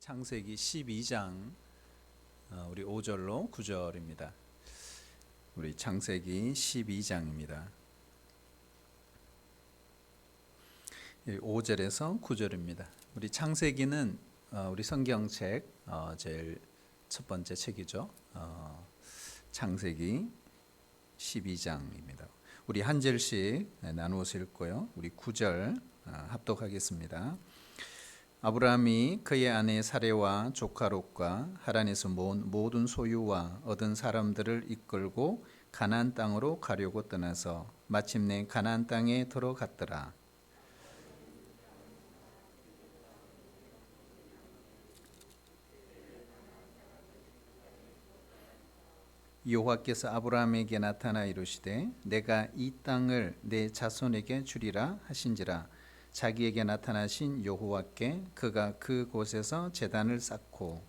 창세기 12장 우리 5절로 9절입니다. 우리 창세기 12장입니다. 5절에서 9절입니다. 우리 창세기는 우리 성경책 제일 첫 번째 책이죠. 창세기 12장입니다. 우리 한 절씩 나누어서 읽고요. 우리 9절 합독하겠습니다. 아브라함이 그의 아내 사레와 조카 롯과 하란에서 모은 모든 소유와 얻은 사람들을 이끌고 가나안 땅으로 가려고 떠나서 마침내 가나안 땅에 들어갔더라. 여호와께서 아브라함에게 나타나 이르시되 내가 이 땅을 내 자손에게 주리라 하신지라. 자기에게 나타나신 여호와께 그가 그곳에서 제단을 쌓고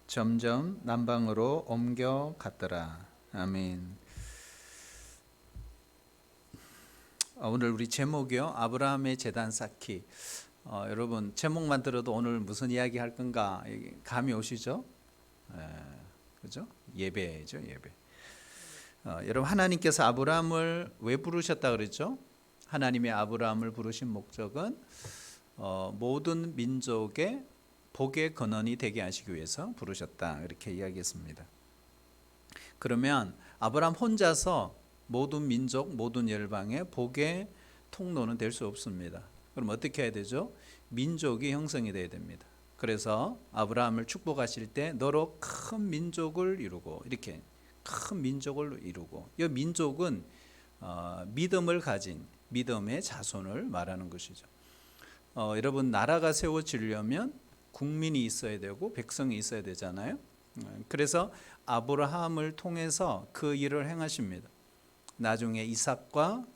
점점 남방으로 옮겨갔더라. 아멘. 오늘 우리 제목이요, 아브라함의 제단 쌓기. 여러분 제목만 들어도 오늘 무슨 이야기 할 건가 감이 오시죠? 그죠? 예배죠, 예배. 여러분 하나님께서 아브라함을 왜 부르셨다 그랬죠? 하나님의 아브라함을 부르신 목적은 모든 민족의 복의 근원이 되게 하시기 위해서 부르셨다, 이렇게 이야기했습니다. 그러면 아브라함 혼자서 모든 민족, 모든 열방의 복의 통로는 될 수 없습니다. 그럼 어떻게 해야 되죠? 민족이 형성이 돼야 됩니다. 그래서 아브라함을 축복하실 때 너로 큰 민족을 이루고, 이렇게 큰 민족을 이루고, 이 민족은 믿음을 가진 믿음의 자손을 말하는 것이죠. 여러분 나라가 세워지려면 국민이 있어야 되고 백성이 있어야 되잖아요. 그래서 아브라함을 통해서 그 일을 행하십니다. 나중에 이삭과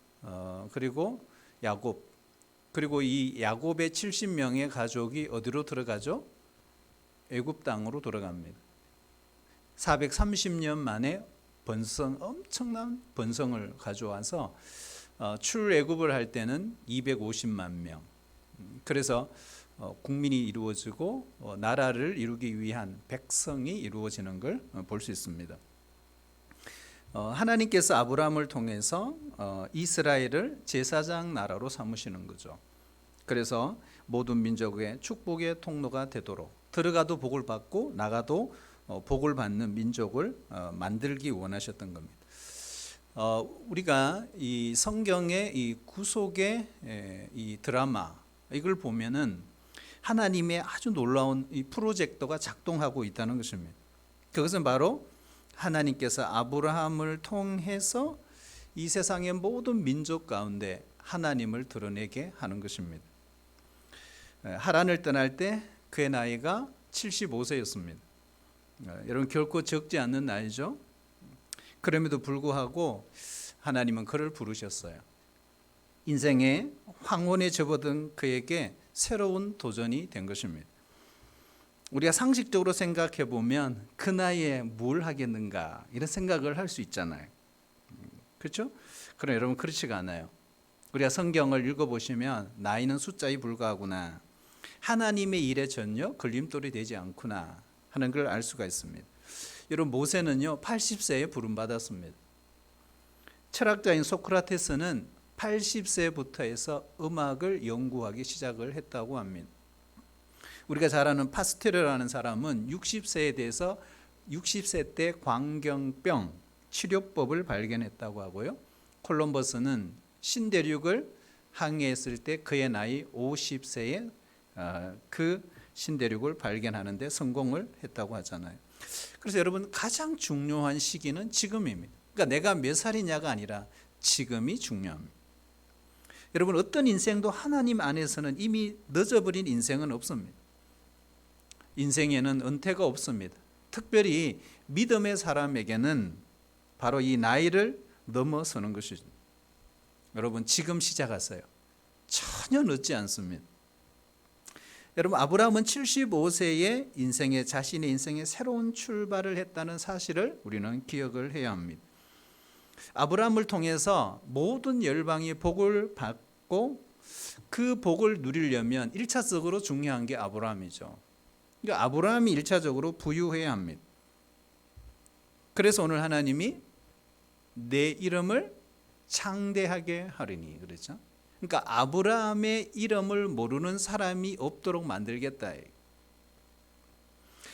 그리고 야곱, 그리고 이 야곱의 70명의 가족이 어디로 들어가죠? 애굽 땅으로 들어갑니다. 430년 만에 엄청난 번성을 가져와서 출애굽을 할 때는 250만 명. 그래서 국민이 이루어지고 나라를 이루기 위한 백성이 이루어지는 걸 볼 수 있습니다. 하나님께서 아브라함을 통해서 이스라엘을 제사장 나라로 삼으시는 거죠. 그래서 모든 민족의 축복의 통로가 되도록, 들어가도 복을 받고 나가도 복을 받는 민족을 만들기 원하셨던 겁니다. 우리가 이 성경의 이 구속의 이 드라마, 이걸 보면은 하나님의 아주 놀라운 이 프로젝터가 작동하고 있다는 것입니다. 그것은 바로 하나님께서 아브라함을 통해서 이 세상의 모든 민족 가운데 하나님을 드러내게 하는 것입니다. 하란을 떠날 때 그의 나이가 75세였습니다. 여러분 결코 적지 않는 나이죠. 그럼에도 불구하고 하나님은 그를 부르셨어요. 인생의 황혼에 접어든 그에게 새로운 도전이 된 것입니다. 우리가 상식적으로 생각해 보면 그 나이에 뭘 하겠는가, 이런 생각을 할 수 있잖아요. 그렇죠? 그럼 여러분 그렇지가 않아요. 우리가 성경을 읽어보시면 나이는 숫자에 불과하구나, 하나님의 일에 전혀 걸림돌이 되지 않구나 하는 걸 알 수가 있습니다. 여러분 모세는요 80세에 부름받았습니다. 철학자인 소크라테스는 80세부터 해서 음악을 연구하기 시작을 했다고 합니다. 우리가 잘 아는 파스테르라는 사람은 60세에 대해서 60세 때 광견병 치료법을 발견했다고 하고요. 콜럼버스는 신대륙을 항해했을 때 그의 나이 50세에 그 신대륙을 발견하는 데 성공을 했다고 하잖아요. 그래서 여러분 가장 중요한 시기는 지금입니다. 그러니까 내가 몇 살이냐가 아니라 지금이 중요합니다. 여러분 어떤 인생도 하나님 안에서는 이미 늦어버린 인생은 없습니다. 인생에는 은퇴가 없습니다. 특별히 믿음의 사람에게는 바로 이 나이를 넘어서는 것이죠. 여러분 지금 시작하세요. 전혀 늦지 않습니다. 여러분, 아브라함은 75세에 자신의 인생의 새로운 출발을 했다는 사실을 우리는 기억을 해야 합니다. 아브라함을 통해서 모든 열방이 복을 받고 그 복을 누리려면 1차적으로 중요한 게 아브라함이죠. 그러니까 아브라함이 1차적으로 부유해야 합니다. 그래서 오늘 하나님이 내 이름을 창대하게 하리니 그렇죠? 그러니까 아브라함의 이름을 모르는 사람이 없도록 만들겠다.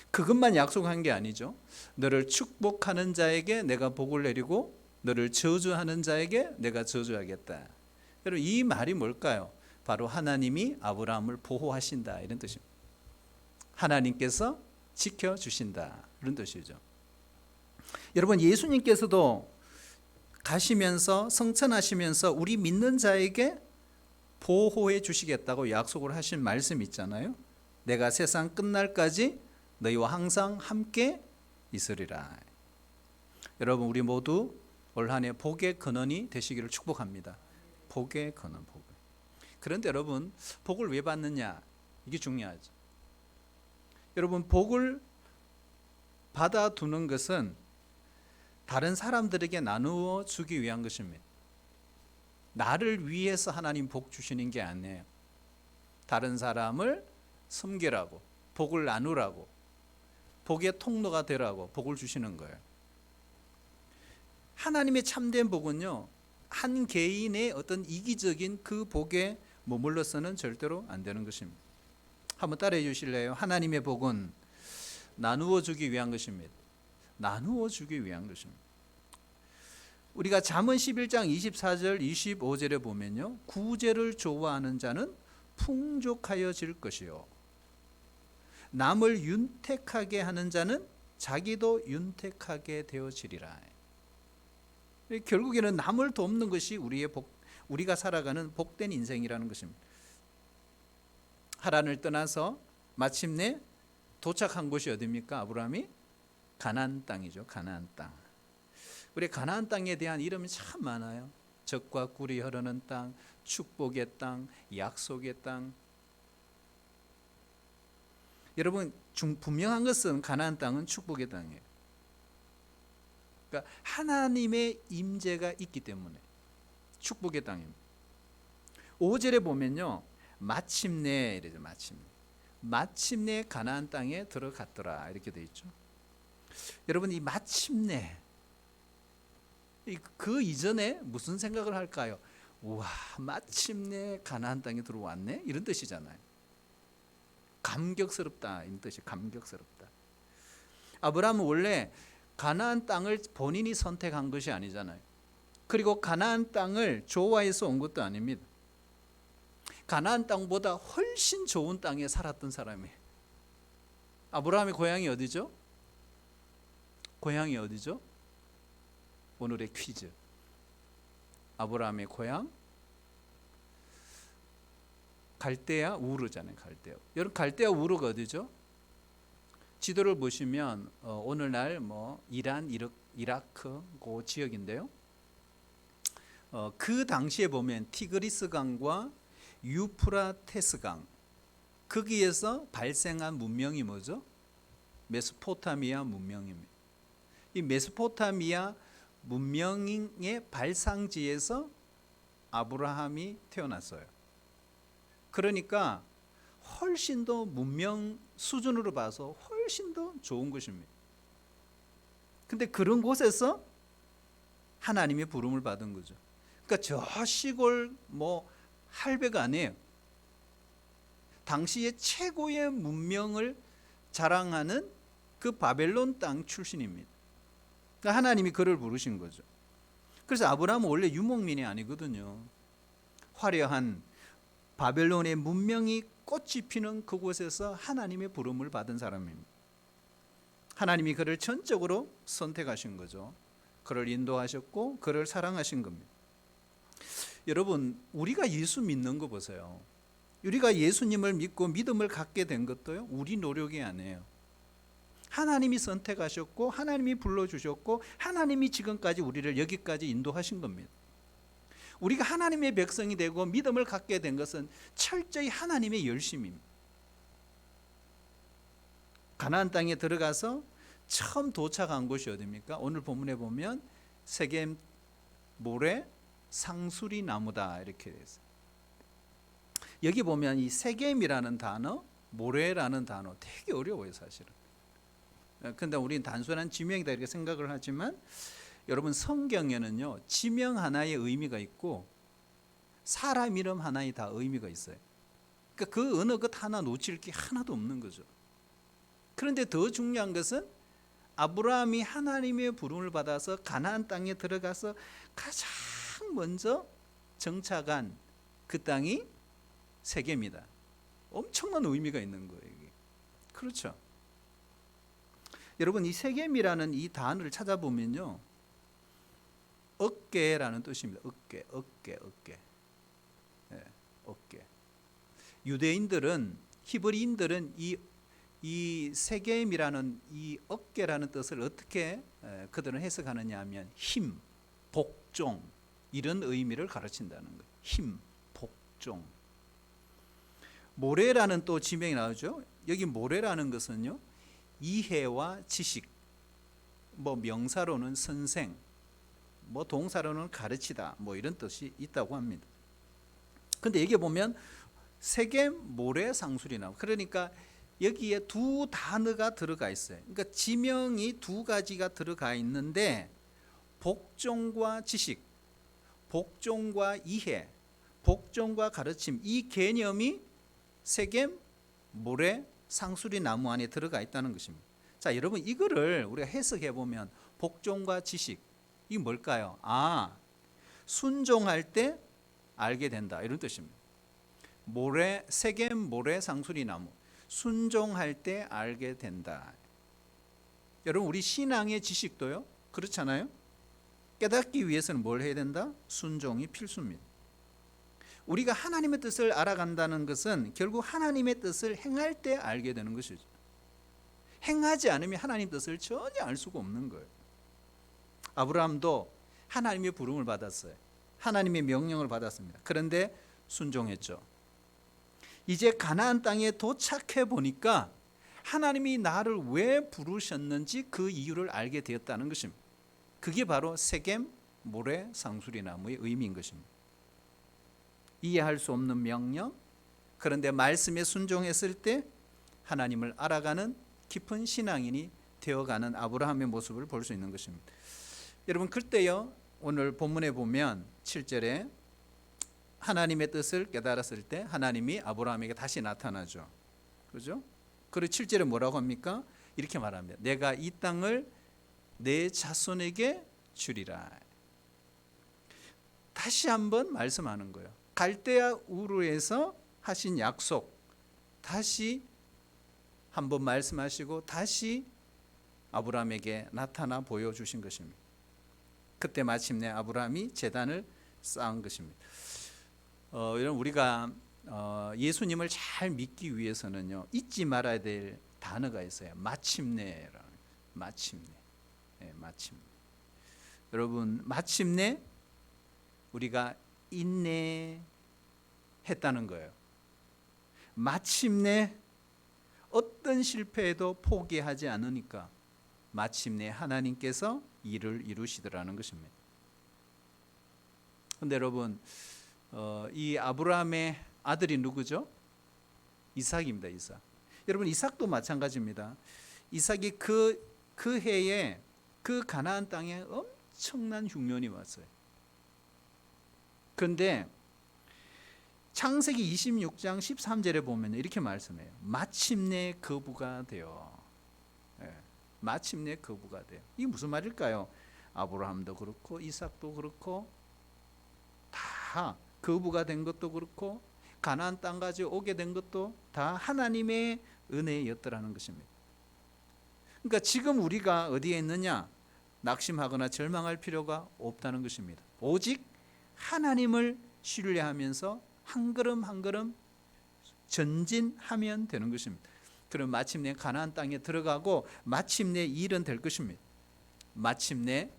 그것만 약속한 게 아니죠. 너를 축복하는 자에게 내가 복을 내리고 너를 저주하는 자에게 내가 저주하겠다. 여러분, 이 말이 뭘까요? 바로 하나님이 아브라함을 보호하신다 이런 뜻입니다. 하나님께서 지켜주신다 이런 뜻이죠. 여러분, 예수님께서도 가시면서 성천하시면서 우리 믿는 자에게 보호해 주시겠다고 약속을 하신 말씀 있잖아요. 내가 세상 끝날까지 너희와 항상 함께 있으리라. 여러분, 우리 모두 올 한 해 복의 근원이 되시기를 축복합니다. 복의 근원, 복. 그런데 여러분, 복을 왜 받느냐? 이게 중요하죠. 여러분, 복을 받아두는 것은 다른 사람들에게 나누어 주기 위한 것입니다. 나를 위해서 하나님 복 주시는 게 아니에요. 다른 사람을 섬기라고, 복을 나누라고, 복의 통로가 되라고 복을 주시는 거예요. 하나님의 참된 복은요, 한 개인의 어떤 이기적인 그 복에 머물러서는 절대로 안 되는 것입니다. 한번 따라해 주실래요? 하나님의 복은 나누어 주기 위한 것입니다. 나누어 주기 위한 것입니다. 우리가 잠언 11장 24절 25절에 보면요, 구제를 좋아하는 자는 풍족하여질 것이요 남을 윤택하게 하는 자는 자기도 윤택하게 되어지리라. 결국에는 남을 돕는 것이 우리의 우리가 살아가는 복된 인생이라는 것입니다. 하란을 떠나서 마침내 도착한 곳이 어디입니까? 아브라함이 가나안 땅이죠. 가나안 땅. 우리 가나안 땅에 대한 이름이 참 많아요. 젖과 꿀이 흐르는 땅, 축복의 땅, 약속의 땅. 여러분, 분명한 것은 가나안 땅은 축복의 땅이에요. 그러니까 하나님의 임재가 있기 때문에 축복의 땅입니다. 5절에 보면요, 마침내 이래죠. 마침내 가나안 땅에 들어갔더라 이렇게 돼 있죠. 여러분, 이 마침내, 그 이전에 무슨 생각을 할까요? 와, 마침내 가나안 땅에 들어왔네 이런 뜻이잖아요. 감격스럽다 이런 뜻이, 감격스럽다. 아브라함은 원래 가나안 땅을 본인이 선택한 것이 아니잖아요. 그리고 가나안 땅을 좋아해서 온 것도 아닙니다. 가나안 땅보다 훨씬 좋은 땅에 살았던 사람이에요. 아브라함의 고향이 어디죠? 고향이 어디죠? 오늘의 퀴즈. 아브라함의 고향 갈대아 우르잖아요. 갈대아. 여러분, 갈대아 우르가 어디죠? 지도를 보시면 오늘날 이란, 이라크 그 지역인데요. 그 당시에 보면 티그리스 강과 유프라테스 강, 거기에서 발생한 문명이 뭐죠? 메소포타미아 문명입니다. 이 메소포타미아 문명의 발상지에서 아브라함이 태어났어요. 그러니까 훨씬 더 문명 수준으로 봐서 훨씬 더 좋은 것입니다. 근데 그런 곳에서 하나님의 부름을 받은 거죠. 그러니까 저 시골 할배가 아니에요. 당시의 최고의 문명을 자랑하는 그 바벨론 땅 출신입니다. 그러니까 하나님이 그를 부르신 거죠. 그래서 아브라함은 원래 유목민이 아니거든요. 화려한 바벨론의 문명이 꽃이 피는 그곳에서 하나님의 부름을 받은 사람입니다. 하나님이 그를 전적으로 선택하신 거죠. 그를 인도하셨고 그를 사랑하신 겁니다. 여러분, 우리가 예수 믿는 거 보세요. 우리가 예수님을 믿고 믿음을 갖게 된 것도요, 우리 노력이 아니에요. 하나님이 선택하셨고 하나님이 불러주셨고 하나님이 지금까지 우리를 여기까지 인도하신 겁니다. 우리가 하나님의 백성이 되고 믿음을 갖게 된 것은 철저히 하나님의 열심입니다. 가나안 땅에 들어가서 처음 도착한 곳이 어디입니까? 오늘 본문에 보면 세겜 모래 상수리 나무다 이렇게 되어 있어요. 여기 보면 이 세겜이라는 단어, 모래라는 단어 되게 어려워요, 사실은. 근데 우리는 단순한 지명이다 이렇게 생각을 하지만 여러분 성경에는요, 지명 하나의 의미가 있고 사람 이름 하나에 다 의미가 있어요. 그러니까 그 어느 것 하나 놓칠 게 하나도 없는 거죠. 그런데 더 중요한 것은 아브라함이 하나님의 부름을 받아서 가나안 땅에 들어가서 가장 먼저 정착한 그 땅이 세겜이다. 엄청난 의미가 있는 거예요, 이게. 그렇죠. 여러분, 이 세겜이라는 이 단어를 찾아보면요, 어깨라는 뜻입니다. 어깨. 네, 어깨. 유대인들은, 히브리인들은 이 세겜이라는 이 어깨라는 뜻을 어떻게 그들은 해석하느냐 하면 힘, 복종 이런 의미를 가르친다는 거예요. 힘, 복종. 모래라는 또 지명이 나오죠. 여기 모래라는 것은요, 이해와 지식, 뭐 명사로는 선생, 뭐 동사로는 가르치다, 뭐 이런 뜻이 있다고 합니다. 근데 여기 보면 세겜 모래 상술이 나와. 그러니까 여기에 두 단어가 들어가 있어요. 그러니까 지명이 두 가지가 들어가 있는데 복종과 지식, 복종과 이해, 복종과 가르침, 이 개념이 세겜 모래 상수리 나무 안에 들어가 있다는 것입니다. 자, 여러분 이거를 우리가 해석해 보면 복종과 지식 이게 뭘까요? 순종할 때 알게 된다 이런 뜻입니다. 모래, 세겜 모래 상수리 나무, 순종할 때 알게 된다. 여러분 우리 신앙의 지식도요 그렇잖아요. 깨닫기 위해서는 뭘 해야 된다? 순종이 필수입니다. 우리가 하나님의 뜻을 알아간다는 것은 결국 하나님의 뜻을 행할 때 알게 되는 것이죠. 행하지 않으면 하나님 뜻을 전혀 알 수가 없는 거예요. 아브라함도 하나님의 부름을 받았어요. 하나님의 명령을 받았습니다. 그런데 순종했죠. 이제 가나안 땅에 도착해 보니까 하나님이 나를 왜 부르셨는지 그 이유를 알게 되었다는 것입니다. 그게 바로 세겜 모래 상수리 나무의 의미인 것입니다. 이해할 수 없는 명령, 그런데 말씀에 순종했을 때 하나님을 알아가는 깊은 신앙인이 되어가는 아브라함의 모습을 볼 수 있는 것입니다. 여러분 그때요, 오늘 본문에 보면 7절에 하나님의 뜻을 깨달았을 때 하나님이 아브라함에게 다시 나타나죠. 그렇죠? 그리고 7절에 뭐라고 합니까? 이렇게 말합니다. 내가 이 땅을 내 자손에게 주리라. 다시 한번 말씀하는 거예요. 갈대아 우르에서 하신 약속 다시 한번 말씀하시고 다시 아브라함에게 나타나 보여주신 것입니다. 그때 마침내 아브라함이 제단을 쌓은 것입니다. 여러분 우리가 예수님을 잘 믿기 위해서는요 잊지 말아야 될 단어가 있어요. 마침내라는 마침내. 마침내. 여러분 마침내 우리가 인내했다는 거예요. 마침내 어떤 실패에도 포기하지 않으니까 마침내 하나님께서 일을 이루시더라는 것입니다. 그런데 여러분 이 아브라함의 아들이 누구죠? 이삭입니다. 이삭. 여러분 이삭도 마찬가지입니다. 이삭이 그 해에 그 가나안 땅에 엄청난 흉년이 왔어요. 그런데 창세기 26장 13절에 보면 이렇게 말씀해요. 마침내 거부가 되어. 마침내 거부가 돼요. 이게 무슨 말일까요? 아브라함도 그렇고 이삭도 그렇고 다 거부가 된 것도 그렇고 가나안 땅까지 오게 된 것도 다 하나님의 은혜였더라는 것입니다. 그러니까 지금 우리가 어디에 있느냐? 낙심하거나 절망할 필요가 없다는 것입니다. 오직 하나님을 신뢰하면서 한 걸음 한 걸음 전진하면 되는 것입니다. 그럼 마침내 가나안 땅에 들어가고 마침내 일은 될 것입니다. 마침내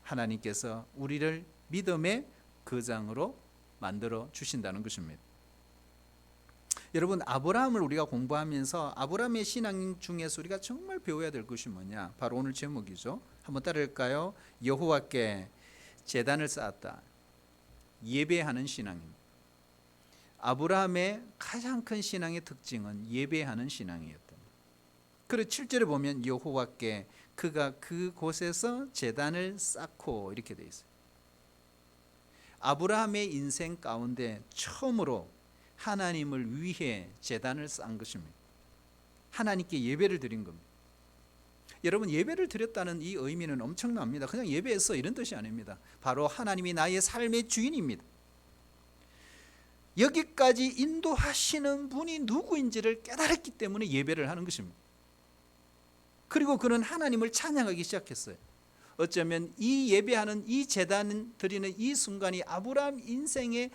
하나님께서 우리를 믿음의 거장으로 만들어 주신다는 것입니다. 여러분, 아브라함을 우리가 공부하면서 아브라함의 신앙 중에서 우리가 정말 배워야 될 것이 뭐냐? 바로 오늘 제목이죠. 한번 따라할까요? 여호와께 제단을 쌓았다. 예배하는 신앙입니다. 아브라함의 가장 큰 신앙의 특징은 예배하는 신앙이었다. 그리고 7절에 보면 여호와께 그가 그곳에서 제단을 쌓고 이렇게 되어 있어요. 아브라함의 인생 가운데 처음으로 하나님을 위해 제단을 쌓은 것입니다. 하나님께 예배를 드린 겁니다. 여러분, 예배를 드렸다는 이 의미는 엄청납니다. 그냥 예배했어 이런 뜻이 아닙니다. 바로 하나님이 나의 삶의 주인입니다. 여기까지 인도하시는 분이 누구인지를 깨달았기 때문에 예배를 하는 것입니다. 그리고 그는 하나님을 찬양하기 시작했어요. 어쩌면 이 예배하는 이 제단 드리는 이 순간이 아브라함 인생의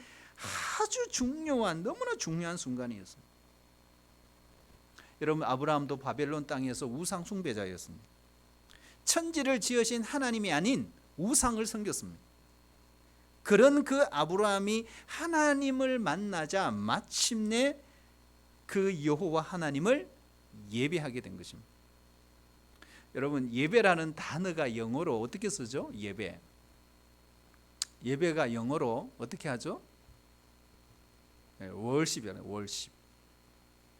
아주 중요한, 너무나 중요한 순간이었습니다. 여러분, 아브라함도 바벨론 땅에서 우상 숭배자였습니다. 천지를 지으신 하나님이 아닌 우상을 섬겼습니다. 그런 그 아브라함이 하나님을 만나자 마침내 그 여호와 하나님을 예배하게 된 것입니다. 여러분, 예배라는 단어가 영어로 어떻게 쓰죠? 예배가 영어로 어떻게 하죠? 월십이잖아요. 월십.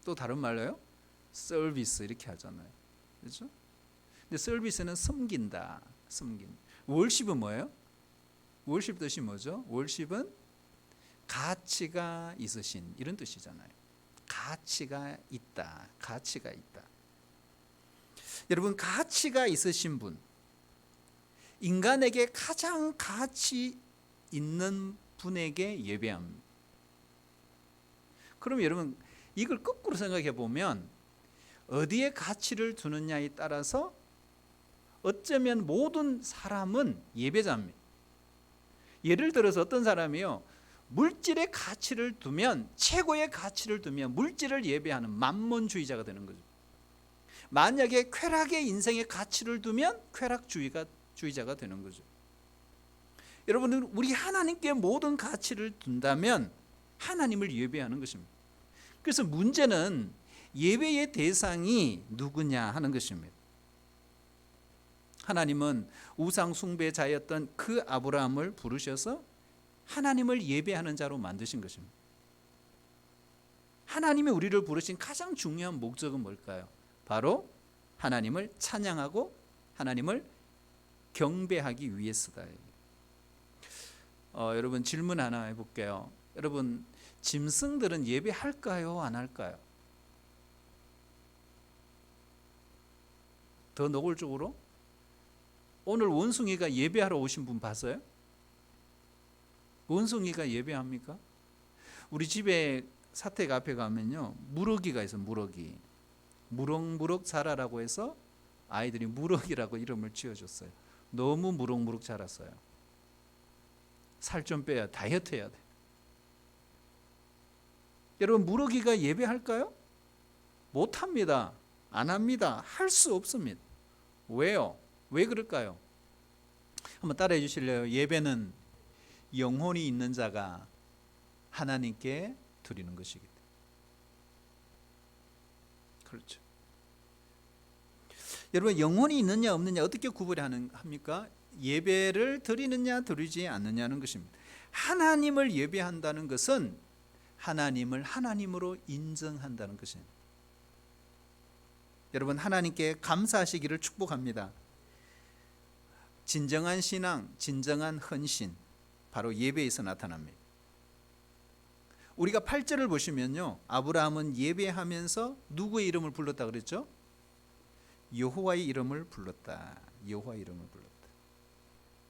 또 다른 말로요? 서비스 이렇게 하잖아요. 그렇죠? 근데 서비스는 섬긴다. 월십은 뭐예요? 월십 뜻이 뭐죠? 월십은 가치가 있으신 이런 뜻이잖아요. 가치가 있다. 여러분, 가치가 있으신 분, 인간에게 가장 가치 있는 분에게 예배합니다. 그럼 여러분, 이걸 거꾸로 생각해 보면 어디에 가치를 두느냐에 따라서 어쩌면 모든 사람은 예배자입니다. 예를 들어서 어떤 사람이요, 물질의 가치를 두면, 최고의 가치를 두면 물질을 예배하는 만몬주의자가 되는 거죠. 만약에 쾌락의 인생의 가치를 두면 쾌락주의자가 되는 거죠. 여러분들, 우리 하나님께 모든 가치를 둔다면 하나님을 예배하는 것입니다. 그래서 문제는 예배의 대상이 누구냐 하는 것입니다. 하나님은 우상 숭배자였던 그 아브라함을 부르셔서 하나님을 예배하는 자로 만드신 것입니다. 하나님이 우리를 부르신 가장 중요한 목적은 뭘까요? 바로 하나님을 찬양하고 하나님을 경배하기 위해서다. 여러분, 질문 하나 해볼게요. 여러분, 짐승들은 예배할까요? 안 할까요? 더 노골적으로, 오늘 원숭이가 예배하러 오신 분 봤어요? 원숭이가 예배합니까? 우리 집에 사택 앞에 가면요, 무럭이가 있어요. 무럭무럭 자라라고 해서 아이들이 무럭이라고 이름을 지어줬어요. 너무 무럭무럭 자랐어요. 살 좀 빼야, 다이어트 해야 돼. 여러분, 무럭이가 예배할까요? 못합니다. 안 합니다. 할 수 없습니다. 왜요? 왜 그럴까요? 한번 따라해 주실래요? 예배는 영혼이 있는 자가 하나님께 드리는 것이기 때문에. 그렇죠. 여러분, 영혼이 있느냐 없느냐 어떻게 구분을 합니까? 예배를 드리느냐 드리지 않느냐는 것입니다. 하나님을 예배한다는 것은 하나님을 하나님으로 인정한다는 것입니다. 여러분, 하나님께 감사하시기를 축복합니다. 진정한 신앙, 진정한 헌신, 바로 예배에서 나타납니다. 우리가 8절을 보시면요, 아브라함은 예배하면서 누구의 이름을 불렀다 그랬죠? 여호와의 이름을 불렀다.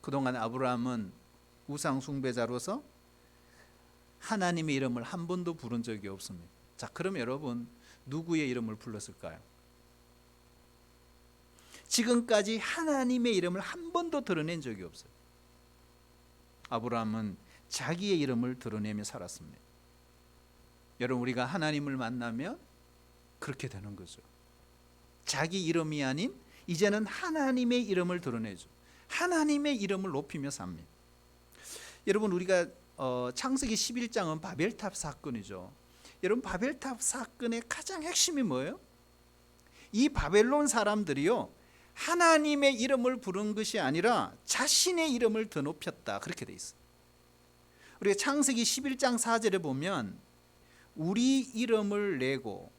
그동안 아브라함은 우상 숭배자로서 하나님의 이름을 한 번도 부른 적이 없습니다. 자, 그럼 여러분, 누구의 이름을 불렀을까요? 지금까지 하나님의 이름을 한 번도 드러낸 적이 없어요. 아브라함은 자기의 이름을 드러내며 살았습니다. 여러분, 우리가 하나님을 만나면 그렇게 되는 거죠. 자기 이름이 아닌 이제는 하나님의 이름을 드러내죠. 하나님의 이름을 높이며 삽니다. 여러분, 우리가 창세기 11장은 바벨탑 사건이죠. 여러분, 바벨탑 사건의 가장 핵심이 뭐예요? 이 바벨론 사람들이요, 하나님의 이름을 부른 것이 아니라 자신의 이름을 더 높였다, 그렇게 돼 있어요. 우리가 창세기 11장 4절에 보면 우리 이름을 내고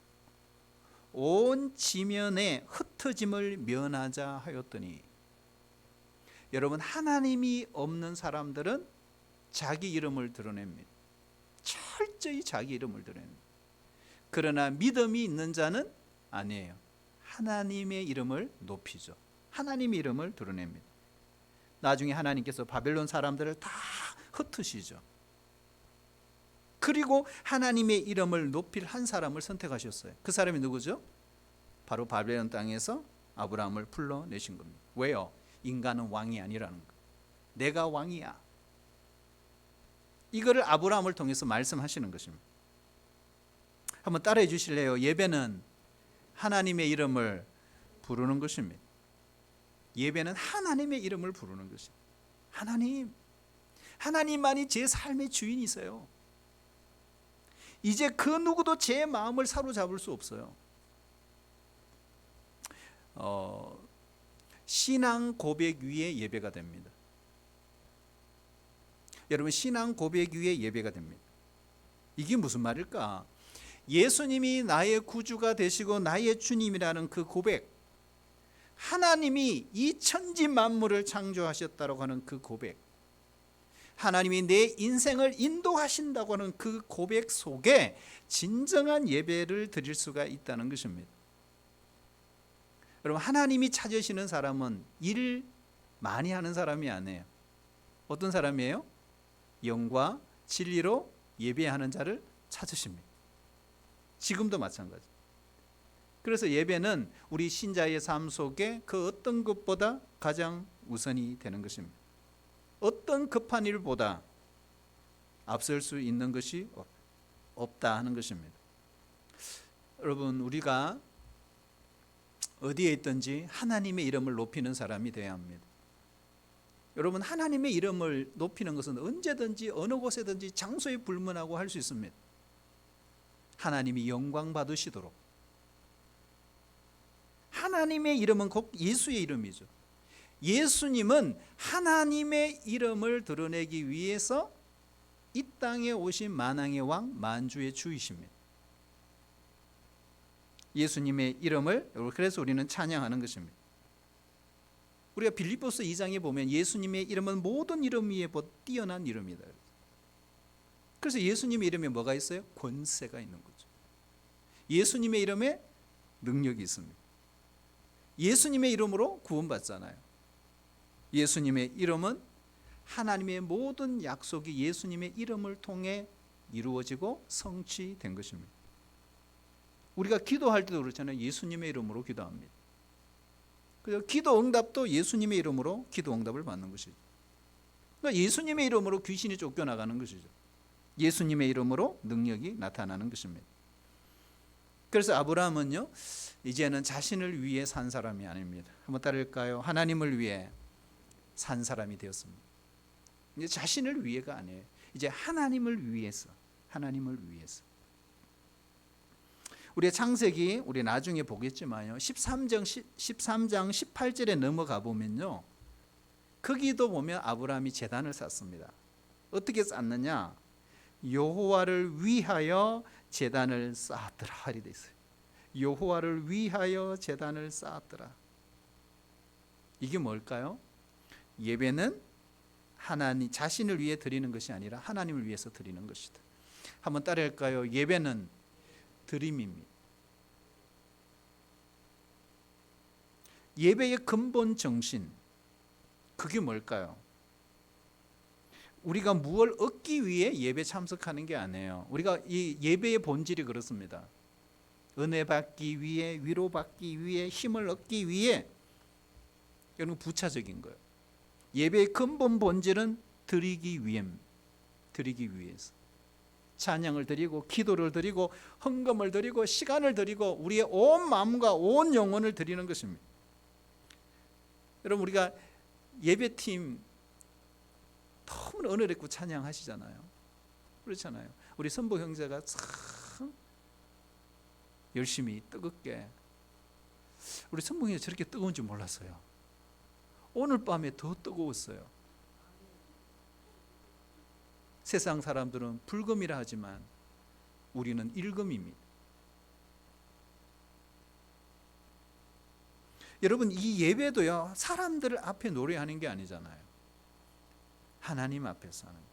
온 지면에 흩어짐을 면하자 하였더니, 여러분, 하나님이 없는 사람들은 자기 이름을 드러냅니다. 철저히 자기 이름을 드러냅니다. 그러나 믿음이 있는 자는 아니에요. 하나님의 이름을 높이죠. 하나님의 이름을 드러냅니다. 나중에 하나님께서 바벨론 사람들을 다 흩으시죠. 그리고 하나님의 이름을 높일 한 사람을 선택하셨어요. 그 사람이 누구죠? 바로 바벨론 땅에서 아브라함을 불러내신 겁니다. 왜요? 인간은 왕이 아니라는 거. 내가 왕이야. 이거를 아브라함을 통해서 말씀하시는 것입니다. 한번 따라해 주실래요? 예배는 하나님의 이름을 부르는 것입니다. 예배는 하나님의 이름을 부르는 것입니다. 하나님만이 제 삶의 주인이세요. 이제 그 누구도 제 마음을 사로잡을 수 없어요. 신앙 고백 위에 예배가 됩니다. 여러분, 신앙 고백 위에 예배가 됩니다. 이게 무슨 말일까? 예수님이 나의 구주가 되시고 나의 주님이라는 그 고백, 하나님이 이 천지 만물을 창조하셨다고 하는 그 고백, 하나님이 내 인생을 인도하신다고 하는 그 고백 속에 진정한 예배를 드릴 수가 있다는 것입니다. 여러분, 하나님이 찾으시는 사람은 일 많이 하는 사람이 아니에요. 어떤 사람이에요? 영과 진리로 예배하는 자를 찾으십니다. 지금도 마찬가지. 그래서 예배는 우리 신자의 삶 속에 그 어떤 것보다 가장 우선이 되는 것입니다. 어떤 급한 일보다 앞설 수 있는 것이 없다 하는 것입니다. 여러분, 우리가 어디에 있든지 하나님의 이름을 높이는 사람이 되어야 합니다. 여러분, 하나님의 이름을 높이는 것은 언제든지 어느 곳에든지 장소에 불문하고 할 수 있습니다. 하나님이 영광 받으시도록. 하나님의 이름은 곧 예수의 이름이죠. 예수님은 하나님의 이름을 드러내기 위해서 이 땅에 오신 만왕의 왕, 만주의 주이십니다. 예수님의 이름을, 그래서 우리는 찬양하는 것입니다. 우리가 빌립보서 2장에 보면 예수님의 이름은 모든 이름 위에 뛰어난 이름이다. 그래서 예수님의 이름에 뭐가 있어요? 권세가 있는 거죠. 예수님의 이름에 능력이 있습니다. 예수님의 이름으로 구원받잖아요. 예수님의 이름은 하나님의 모든 약속이 예수님의 이름을 통해 이루어지고 성취된 것입니다. 우리가 기도할 때도 그렇잖아요. 예수님의 이름으로 기도합니다. 그래서 기도 응답도 예수님의 이름으로 기도 응답을 받는 것이죠. 그러니까 예수님의 이름으로 귀신이 쫓겨나가는 것이죠. 예수님의 이름으로 능력이 나타나는 것입니다. 그래서 아브라함은요, 이제는 자신을 위해 산 사람이 아닙니다. 한번 따를까요? 하나님을 위해 산 사람이 되었습니다. 이제 자신을 위해가 아니에요. 이제 하나님을 위해서, 하나님을 위해서. 우리의 창세기, 우리 나중에 보겠지만요, 13장 18절에 넘어가 보면요, 거기도 보면 아브라함이 제단을 쌓습니다. 어떻게 쌓느냐? 여호와를 위하여 제단을 쌓았더라 하리 돼 있어요. 여호와를 위하여 제단을 쌓았더라. 이게 뭘까요? 예배는 하나님 자신을 위해 드리는 것이 아니라 하나님을 위해서 드리는 것이다. 한번 따라할까요? 예배는 드림입니다. 예배의 근본 정신, 그게 뭘까요? 우리가 무엇을 얻기 위해 예배 참석하는 게 아니에요. 우리가 이 예배의 본질이 그렇습니다. 은혜 받기 위해, 위로 받기 위해, 힘을 얻기 위해, 이런 부차적인 거예요. 예배의 근본 본질은 드리기 위해서. 찬양을 드리고, 기도를 드리고, 헌금을 드리고, 시간을 드리고, 우리의 온 마음과 온 영혼을 드리는 것입니다. 여러분, 우리가 예배팀 너무 은혜롭고 찬양하시잖아요. 그렇잖아요. 우리 선보 형제가 참 열심히 뜨겁게. 우리 선봉이가 저렇게 뜨거운지 몰랐어요. 오늘 밤에 더 뜨거웠어요. 세상 사람들은 불금이라 하지만 우리는 일금입니다. 여러분, 이 예배도요, 사람들 앞에 노래하는 게 아니잖아요. 하나님 앞에서 하는 거예요.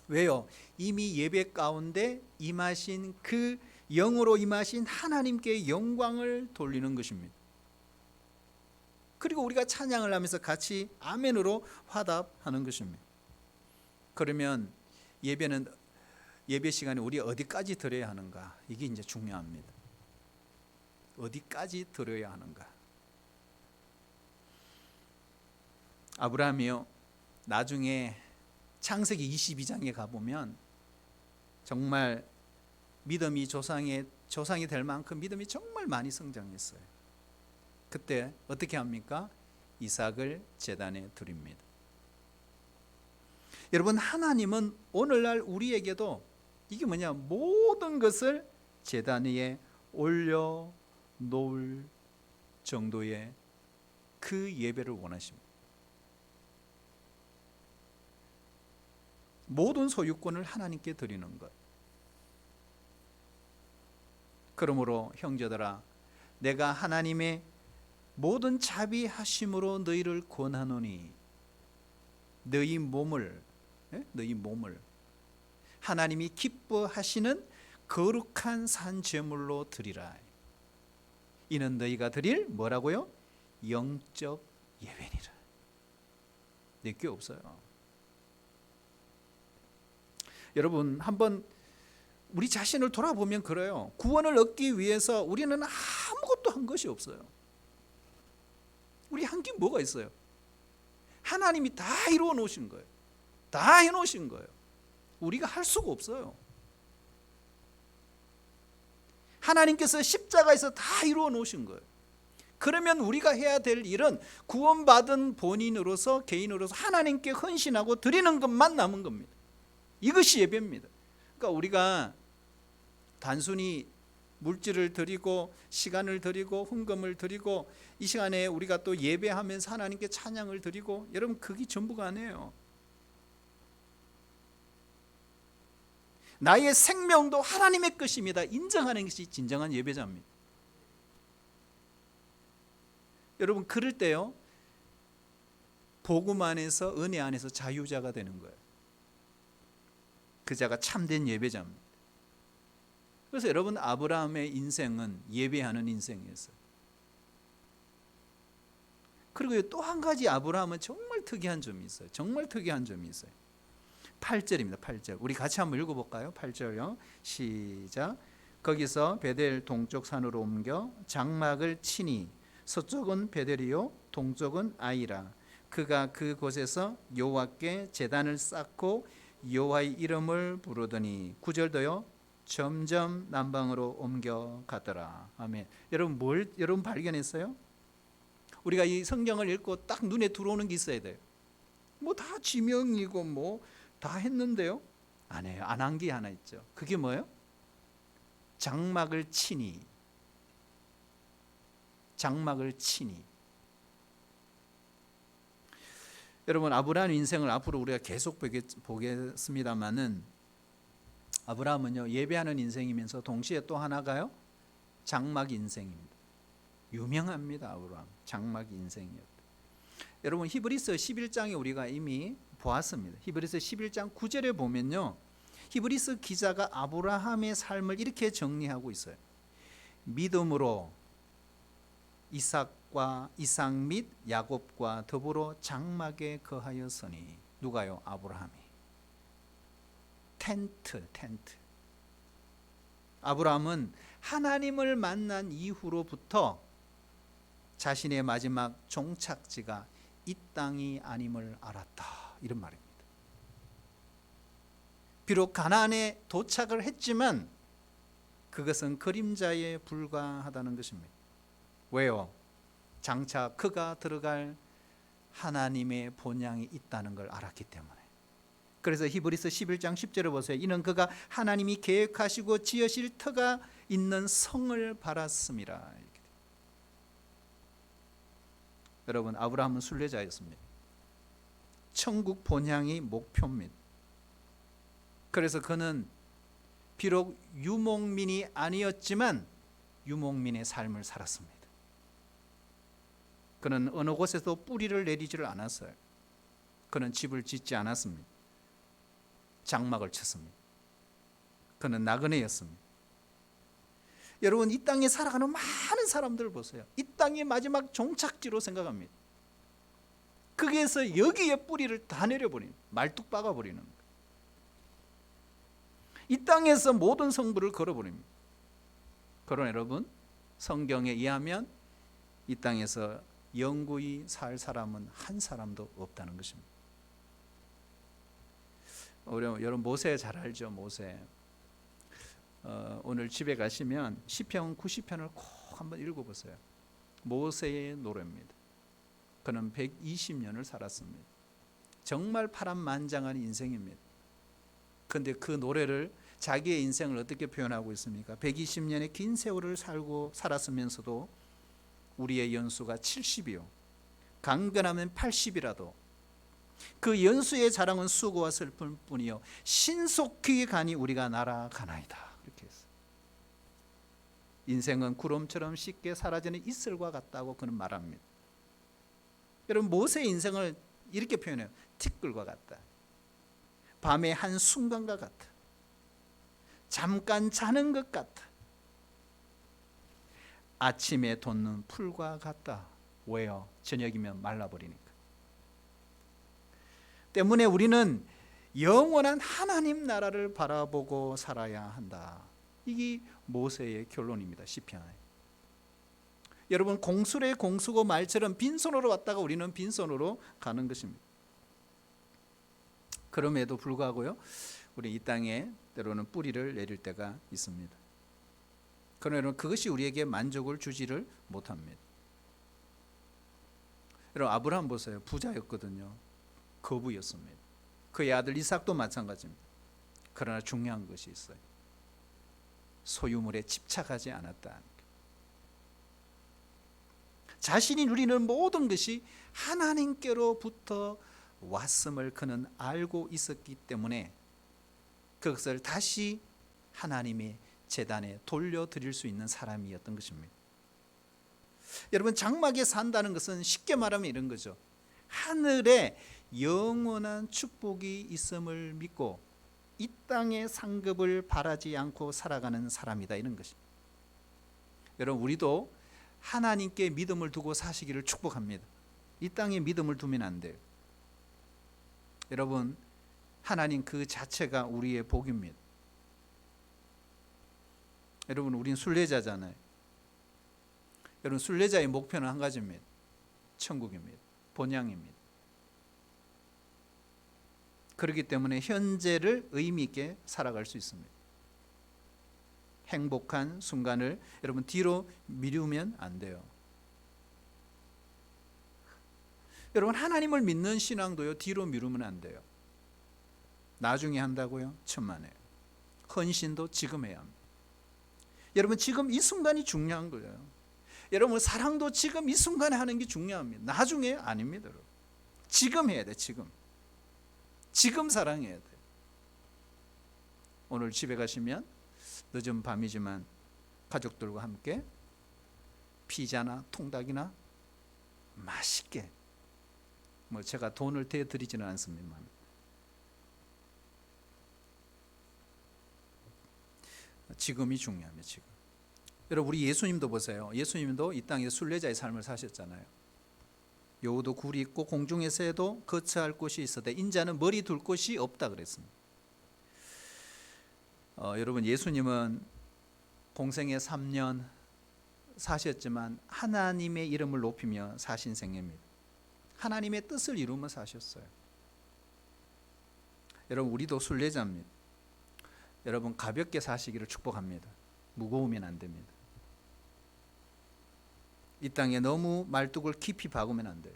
왜요? 이미 예배 가운데 임하신 그 영으로 임하신 하나님께 영광을 돌리는 것입니다. 그리고 우리가 찬양을 하면서 같이 아멘으로 화답하는 것입니다. 그러면 예배 시간에 우리 어디까지 들어야 하는가? 이게 이제 중요합니다. 어디까지 들어야 하는가? 아브라함이요, 나중에 창세기 22장에 가보면 정말 믿음이 조상이 될 만큼 믿음이 정말 많이 성장했어요. 그때 어떻게 합니까? 이삭을 제단에 드립니다. 여러분, 하나님은 오늘날 우리에게도 이게 뭐냐, 모든 것을 제단 위에 올려 놓을 정도의 그 예배를 원하십니다. 모든 소유권을 하나님께 드리는 것. 그러므로 형제들아, 내가 하나님의 모든 자비하심으로 너희를 권하노니 너희 몸을 하나님이 기뻐하시는 거룩한 산 제물로 드리라. 이는 너희가 드릴 뭐라고요? 영적 예배니라. 내게 없어요. 여러분, 한번 우리 자신을 돌아보면 그래요. 구원을 얻기 위해서 우리는 아무것도 한 것이 없어요. 우리 한 게 뭐가 있어요? 하나님이 다 이루어 놓으신 거예요. 다 해놓으신 거예요. 우리가 할 수가 없어요. 하나님께서 십자가에서 다 이루어 놓으신 거예요. 그러면 우리가 해야 될 일은 구원받은 본인으로서, 개인으로서 하나님께 헌신하고 드리는 것만 남은 겁니다. 이것이 예배입니다. 그러니까 우리가 단순히 물질을 드리고 시간을 드리고 헌금을 드리고 이 시간에 우리가 또 예배하면서 하나님께 찬양을 드리고, 여러분, 그게 전부가 아니에요. 나의 생명도 하나님의 것입니다. 인정하는 것이 진정한 예배자입니다. 여러분, 그럴 때요, 복음 안에서, 은혜 안에서 자유자가 되는 거예요. 그 자가 참된 예배자입니다. 그래서 여러분, 아브라함의 인생은 예배하는 인생이었어요. 그리고 또 한 가지 아브라함은 정말 특이한 점이 있어요. 정말 특이한 점이 있어요. 8절입니다. 8절. 우리 같이 한번 읽어볼까요? 8절요. 시작. 거기서 베델 동쪽 산으로 옮겨 장막을 치니 서쪽은 베델이요 동쪽은 아이라. 그가 그곳에서 여호와께 제단을 쌓고 여호와의 이름을 부르더니 9절도요. 점점 남방으로 옮겨가더라. 아멘. 여러분 발견했어요? 우리가 이 성경을 읽고 딱 눈에 들어오는 게 있어야 돼요. 뭐 다 지명이고 뭐 다 했는데요, 안 해요. 안 한 게 하나 있죠. 그게 뭐예요? 장막을 치니. 장막을 치니. 여러분, 아브라함 인생을 앞으로 우리가 계속 보겠습니다만은, 아브라함은요, 예배하는 인생이면서 동시에 또 하나가요, 장막 인생입니다. 유명합니다. 아브라함 장막 인생이었다. 여러분, 히브리서 11장에 우리가 이미 보았습니다. 히브리서 11장 9절에 보면요, 히브리서 기자가 아브라함의 삶을 이렇게 정리하고 있어요. 믿음으로 이삭 및 야곱과 더불어 장막에 거하였으니. 누가요? 아브라함이. 텐트. 아브라함은 하나님을 만난 이후로부터 자신의 마지막 종착지가 이 땅이 아님을 알았다, 이런 말입니다. 비록 가나안에 도착을 했지만 그것은 그림자에 불과하다는 것입니다. 왜요? 장차 그가 들어갈 하나님의 본향이 있다는 걸 알았기 때문에. 그래서 히브리서 11장 10절을 보세요. 이는 그가 하나님이 계획하시고 지으실 터가 있는 성을 바랐음이라. 이렇게. 여러분, 아브라함은 순례자였습니다. 천국 본향이 목표입니다. 그래서 그는 비록 유목민이 아니었지만 유목민의 삶을 살았습니다. 그는 어느 곳에서 뿌리를 내리지를 않았어요. 그는 집을 짓지 않았습니다. 장막을 쳤습니다. 그는 나그네였습니다. 여러분, 이 땅에 살아가는 많은 사람들 보세요. 이 땅이 마지막 종착지로 생각합니다. 거기에서 여기에 뿌리를 다 내려버리는, 말뚝 박아버리는 거예요. 이 땅에서 모든 성부를 걸어버립니다. 그러나 여러분, 성경에 의하면 이 땅에서 영구히 살 사람은 한 사람도 없다는 것입니다. 여러분 모세 잘 알죠? 모세. 오늘 집에 가시면 시편 90편을 꼭 한번 읽어보세요. 모세의 노래입니다. 그는 120년을 살았습니다. 정말 파란만장한 인생입니다. 그런데 그 노래를 자기의 인생을 어떻게 표현하고 있습니까? 120년의 긴 세월을 살았으면서도 우리의 연수가 70이요. 강건하면 80이라도 그 연수의 자랑은 수고와 슬픔뿐이요 신속히 가니 우리가 날아가나이다. 이렇게 했어요. 인생은 구름처럼 쉽게 사라지는 이슬과 같다고 그는 말합니다. 여러분, 모세의 인생을 이렇게 표현해요. 티끌과 같다. 밤의 한 순간과 같다. 잠깐 자는 것 같다. 아침에 돋는 풀과 같다. 왜요? 저녁이면 말라버리니까. 때문에 우리는 영원한 하나님 나라를 바라보고 살아야 한다. 이게 모세의 결론입니다. 시편에. 여러분, 공술의 공수고 말처럼 빈손으로 왔다가 우리는 빈손으로 가는 것입니다. 그럼에도 불구하고요, 우리 이 땅에 때로는 뿌리를 내릴 때가 있습니다. 그러나 여러분, 그것이 우리에게 만족을 주지를 못합니다. 여러분, 아브라함 보세요. 부자였거든요. 거부였습니다. 그의 아들 이삭도 마찬가지입니다. 그러나 중요한 것이 있어요. 소유물에 집착하지 않았다. 자신이 누리는 모든 것이 하나님께로부터 왔음을 그는 알고 있었기 때문에 그것을 다시 하나님의 제단에 돌려드릴 수 있는 사람이었던 것입니다. 여러분, 장막에 산다는 것은 쉽게 말하면 이런 거죠. 하늘에 영원한 축복이 있음을 믿고 이 땅의 상급을 바라지 않고 살아가는 사람이다, 이런 것입니다. 여러분, 우리도 하나님께 믿음을 두고 사시기를 축복합니다. 이 땅에 믿음을 두면 안 돼요. 여러분, 하나님 그 자체가 우리의 복입니다. 여러분, 우린 순례자잖아요. 여러분, 순례자의 목표는 한 가지입니다. 천국입니다. 본향입니다. 그렇기 때문에 현재를 의미 있게 살아갈 수 있습니다. 행복한 순간을 여러분 뒤로 미루면 안 돼요. 여러분, 하나님을 믿는 신앙도요, 뒤로 미루면 안 돼요. 나중에 한다고요? 천만에요. 헌신도 지금 해야 합니다. 여러분, 지금 이 순간이 중요한 거예요. 여러분, 사랑도 지금 이 순간에 하는 게 중요합니다. 나중에 아닙니다. 여러분. 지금 해야 돼. 지금 사랑해야 돼. 오늘 집에 가시면 늦은 밤이지만 가족들과 함께 피자나 통닭이나 맛있게, 제가 돈을 대드리지는 않습니다만 지금이 중요합니다. 지금. 여러분, 우리 예수님도 보세요. 예수님도 이 땅에 순례자의 삶을 사셨잖아요. 여우도 굴이 있고 공중의 새도 거처할 곳이 있어도 인자는 머리 둘 곳이 없다 그랬습니다. 여러분, 예수님은 공생애 3년 사셨지만 하나님의 이름을 높이며 사신 생애입니다. 하나님의 뜻을 이루며 사셨어요. 여러분, 우리도 순례자입니다. 여러분, 가볍게 사시기를 축복합니다. 무거우면 안 됩니다. 이 땅에 너무 말뚝을 깊이 박으면 안 돼요.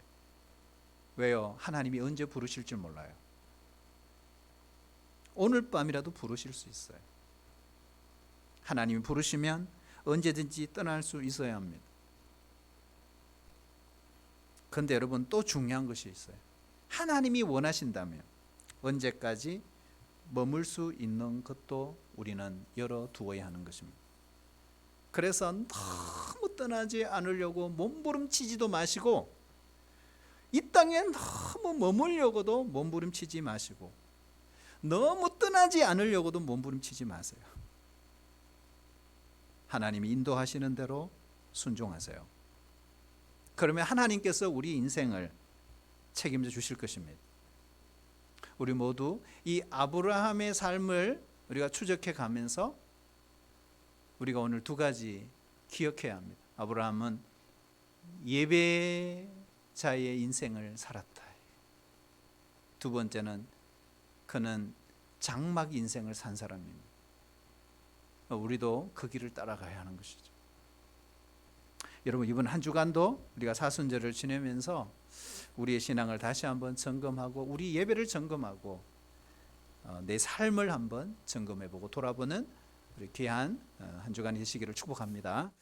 왜요? 하나님이 언제 부르실 줄 몰라요. 오늘 밤이라도 부르실 수 있어요. 하나님이 부르시면 언제든지 떠날 수 있어야 합니다. 그런데 여러분 또 중요한 것이 있어요. 하나님이 원하신다면 언제까지 머물 수 있는 것도 우리는 열어두어야 하는 것입니다. 그래서 너무 떠나지 않으려고 몸부림치지도 마시고 이 땅에 너무 머물려고도 몸부림치지 마시고 너무 떠나지 않으려고도 몸부림치지 마세요. 하나님이 인도하시는 대로 순종하세요. 그러면 하나님께서 우리 인생을 책임져 주실 것입니다. 우리 모두 이 아브라함의 삶을 우리가 추적해 가면서 우리가 오늘 두 가지 기억해야 합니다. 아브라함은 예배자의 인생을 살았다. 두 번째는 그는 장막 인생을 산 사람입니다. 우리도 그 길을 따라가야 하는 것이죠. 여러분 이번 한 주간도 우리가 사순절을 지내면서 우리의 신앙을 다시 한번 점검하고 우리 예배를 점검하고 내 삶을 한번 점검해보고 돌아보는 우리 귀한 한 주간이 되시기를 축복합니다.